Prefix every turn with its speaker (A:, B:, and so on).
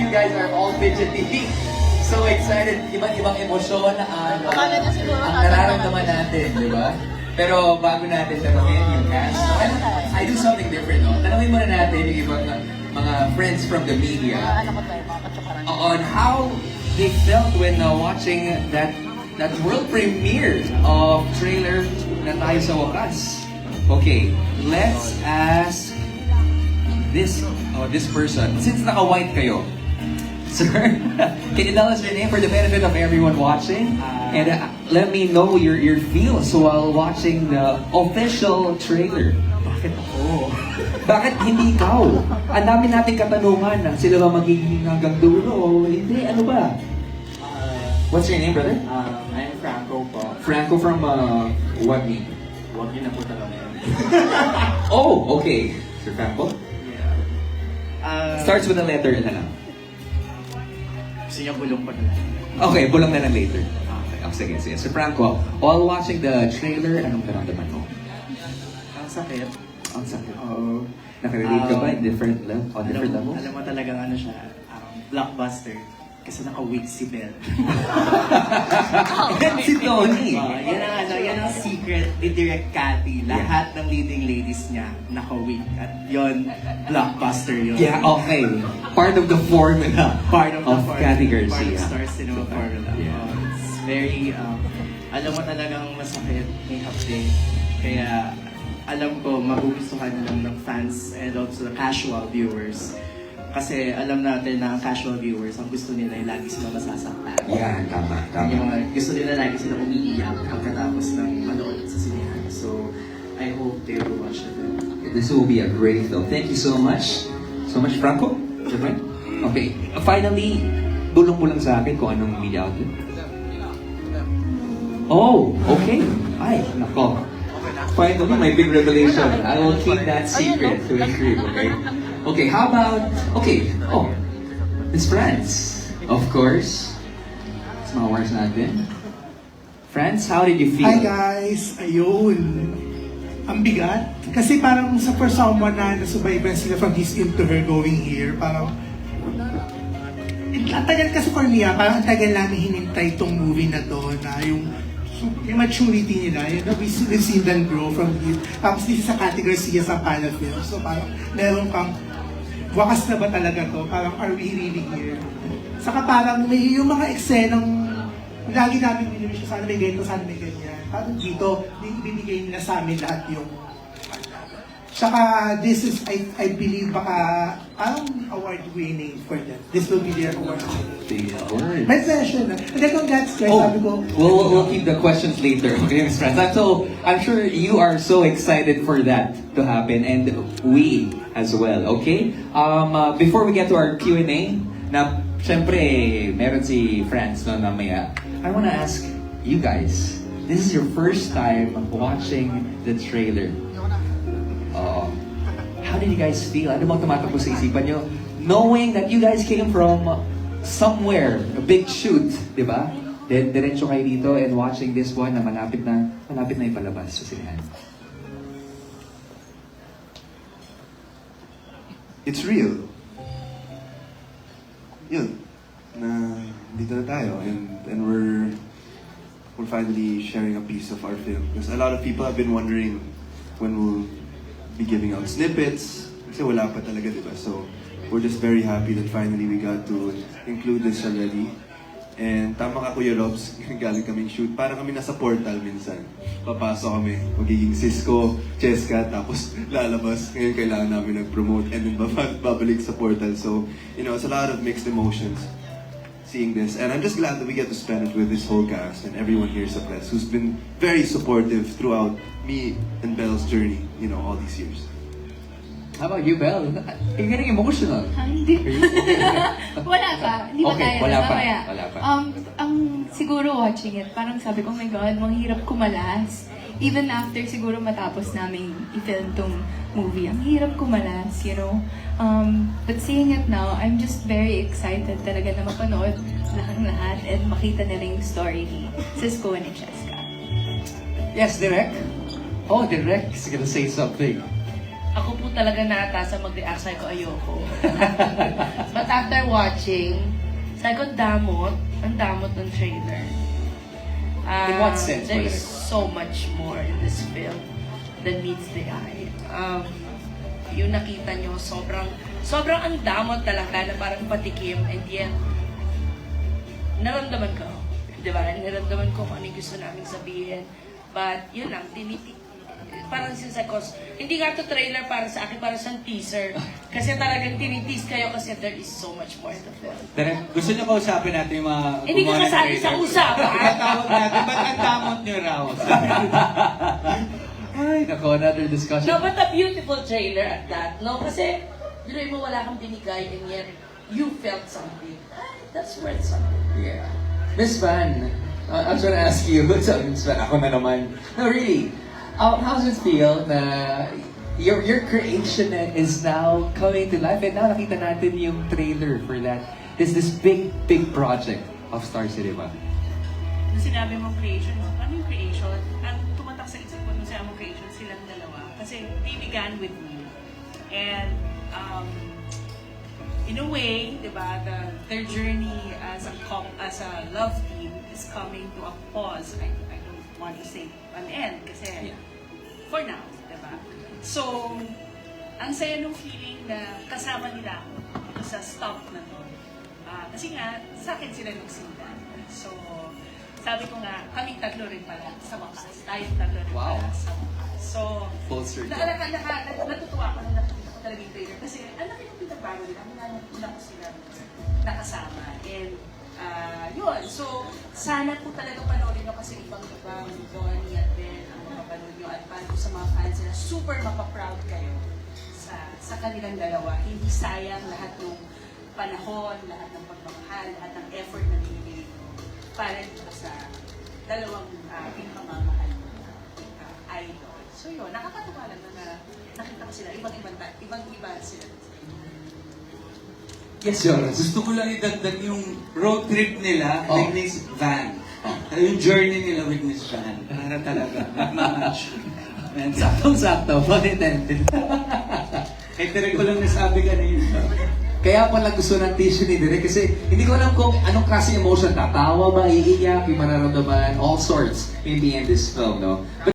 A: you guys are all fidgety. So excited, iba't-ibang emosyon ang nararamdaman natin, di ba? Pero bago natin tanongin yung cast, so, I do something different, no? Tanongin muna natin yung ibang mga friends from the media on how they felt when watching that world premiere of trailer na Tayo sa Wakas. Okay, let's ask this person. Since naka-white kayo, sir, can you tell us your name for the benefit of everyone watching? And let me know your feels while watching the official trailer.
B: Bakit ako?
A: Bakit hindi ikaw? Ang dami nating katanungan. Sila ba magiging hanggang dulo o hindi? Ano ba? What's your name, brother?
B: I'm Franco po.
A: Franco from what name?
B: Huwag niyo na po talaga yan.
A: Oh, okay. Sir Franco?
B: Yeah.
A: Starts with a letter na lang.
B: Gusto niya bulong pa na lang.
A: Okay, bulong na lang later. Okay, oh, sige. Sir Franco, while watching the trailer, anong naramdaman mo?
B: Ang sakit.
A: Ang sakit. Nakarelate ka ba in different level?
B: Alam mo talagang ano siya, blockbuster. Kasi naka-wig si Belle.
A: Si Tony.
B: Yan ang secret ni Direct Cathy. Lahat ng leading ladies niya naka-wig. At yon blockbuster yun.
A: Yeah, okay. Part of the formula.
B: Part of the formula.
A: Cathy
B: Part
A: Garcia.
B: of Star Cinema formula.
A: Yeah.
B: It's very, alam mo talagang masakit, may hapde. Kaya alam ko magugustuhan lang ng fans and also the casual viewers. Kasi alam natin na ang casual viewers, ang gusto nila ay lagi sila masasaktan.
A: Yan, tama.
B: Yung gusto nila lagi sila umiiyak pagkatapos ng manood sa sinihan. So, I hope they will watch it.
A: This will be a great film. Thank you so much. So much, Franco? Okay. Finally, bulong mo lang sa akin kung anong media outlet. Oh, okay. Ay, nako. Finally, my big revelation. I will keep that secret to a crib, okay? Okay, how about... Okay, Miss France. Of course. It's mga words natin. France, how did you feel?
C: Hi guys! Ayun. Ang bigat. Kasi parang sa for someone na nasubayban sila from his into her going here, parang... Ang tagal kasi for me, parang ang tagal namin hinintay itong movie na to, na yung maturity nila, we've seen them grow from it. Tapos dito sa category siya sa Pana Film. So parang meron kang, wakas na ba talaga to? Parang are we really here? Saka parang may yung mga eksenang lagi namin biniwish, sana may ganito, sana may ganyan. Parang dito, ibibigay nila sa amin lahat yung saka this is, I believe, baka parang award-winning for them. This will be their award-winning. May session na. And then congrats guys, sabi ko.
A: We'll keep the questions later, okay, Ms. France? So, I'm sure you are so excited for that to happen, and we as well, okay? Before we get to our Q&A, na syempre, meron si France no, na maya. I wanna ask you guys, this is your first time watching the trailer. How did you guys feel? Ano bang tumatakbo sa isipan nyo? Knowing that you guys came from somewhere, a big shoot, di ba? Diretso kayo dito and watching this one na malapit na ipalabas sa sinihan.
D: It's real. Yun. Na dito na tayo and we're finally sharing a piece of our film. Because a lot of people have been wondering when we'll be giving out snippets. Kasi wala pa talaga, diba? So, we're just very happy that finally we got to include this already. And tama ka, Kuya Robs, galing kaming shoot. Parang kami nasa portal minsan. Papasok kami, magiging Cisco, Cheska, tapos lalabas. Ngayon kailangan namin nag-promote and then babalik sa portal. So, you know, it's a lot of mixed emotions seeing this. And I'm just glad that we get to spend it with this whole cast and everyone here sa press who's been very supportive throughout me and Belle's journey, you know, all these years.
A: How about you, Belle? You're getting emotional.
E: Hindi. Wala pa. Hindi pa
A: Okay,
E: tayo.
A: wala pa.
E: Mamaya.
A: Wala pa.
E: Siguro watching it, parang sabi ko, oh my God, mang hirap kumalas. Even after siguro matapos namin i-film tong movie, ang hirap kumalas, you know. But seeing it now, I'm just very excited talaga na mapanood lahat and makita nila yung story ni Cisco and ni Cheska.
A: Yes, Direk? Oh, Direk is gonna say something.
F: ako po talaga naatasa mag-react. Sabi ko, ayoko. But after watching, sabi ko, ang damot ng trailer.
A: In what sense,
F: There is
A: Valerie?
F: so much more in this film than meets the eye. Yung nakita nyo, sobrang ang damot talaga na parang patikim, and yet, naramdaman ko. Diba? Naramdaman ko kung ano yung gusto namin sabihin. But, yun lang, parang sinasabi ko, hindi nga to trailer para sa akin, para sa teaser. Kasi talagang tinitease kayo kasi there is so much more to film.
G: Direk, gusto niyo kausapin natin yung mga
F: Hindi ka
G: gumawa ng
F: kasali sa
G: trailer?
F: usapan.
G: Tawag natin, ba't ang damot niyo raw?
A: Ay, nako, another discussion.
F: No, but a beautiful trailer at that, no? Kasi, diloy mo wala kang binigay and yet, you felt something. That's worth something.
A: Yeah. Miss Van, I was gonna ask you, what's up, Miss Van? Ako na naman. No, really. How does it feel na your creation is now coming to life and now nakita natin yung trailer for that. This big project of Star Cinema.
H: Nung sinabi mong creation, ano yung creation? Ang tumatak sa isip ko nung sinabi mong creation, silang dalawa. Kasi they began with me. And in a way, di ba, their journey as a love team is coming to a pause. I don't want to say an end kasi for now, di ba? So, ang saya nung feeling na kasama nila ako sa stop na to. Kasi nga, sa akin sila nagsindan. So, sabi ko nga, kaming tatlo rin pala sa wakas. Tayong tatlo rin
A: Wow.
H: pala sa wakas. So,
A: Full circle.
H: natutuwa ako nung nakikita ko talaga yung trailer. Kasi ang laki ng pinagbago nila. Wala ko sila nakasama. And, yun. So, sana po talaga panoorin nyo kasi ibang-ibang Donnie at Ben ang mapapanood nyo. At paano sa mga fans nila, super mapaproud kayo sa kanilang dalawa. Hindi sayang lahat ng panahon, lahat ng pagmamahal, lahat ng effort na binigay ko para dito sa dalawang pinakamamahal idol. So yun, nakakatuwa lang na nakita ko sila, ibang-iba sila.
A: Yes, Jonas.
G: Gusto ko lang idagdag yung road trip nila
A: Oh.
G: with Miss Van. Yung journey nila with Miss Van. Para talaga, match. And
A: Saktong-sakto, pun intended.
G: Direk ko lang nasabi kanina.
A: Kaya pala gusto ng tissue ni Direk kasi hindi ko alam kung anong klase emotion, tatawa ba, iiyak, yung mararamdaman, all sorts maybe in this film, no? But